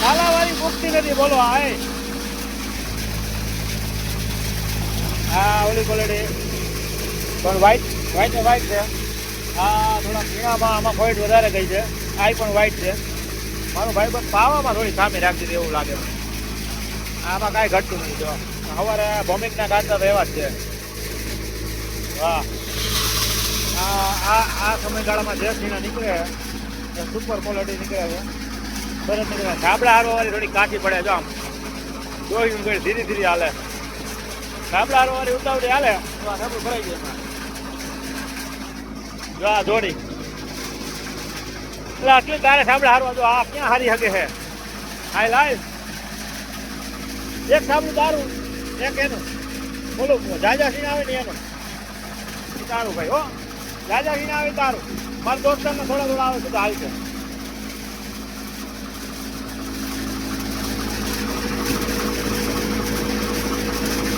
કાલાવાળી મુક્તિ નથી બોલો આય. હા ઓલી ક્વોલિટી પણ વ્હાઈટ વ્હાઈટ ને વ્હાઈટ છે. આ થોડા પીણામાં આમાં વ્હાઈટ વધારે ગઈ છે. આ પણ વ્હાઈટ છે. મારું ભાઈ બસ પાવામાં થોડી સામે રાખી દે એવું લાગે. આમાં કાંઈ ઘટતું નથી. જો સવારે ભોમિકના કાંટા તો એવા જ છે. વાહ આ સમયગાળામાં જે સીણા નીકળે એ સુપર ક્વોલિટી નીકળે છે. સરસ નીકળે. ધાબળા હારવાળી થોડી કાઠી પડે. જો આમ જોઈ ધીરે ધીરે હાલે. ધાબળા હારવાળી ઉતાવળી હાલે તો આ ધાબળું ભરાઈ જાય. જો આ જોડી એટલે આટલી તારે ધાબળા હારવા. જો આ ક્યાં હારી શકે છે. હાય લાય એક સાબલું તારું એક એનું બોલો જાજા સીણ આવે ને એનું તારું ભાઈ હો. જાજા સીણ આવે તારું. મારા દોસ્તારને થોડા આવે તો હાલ છે.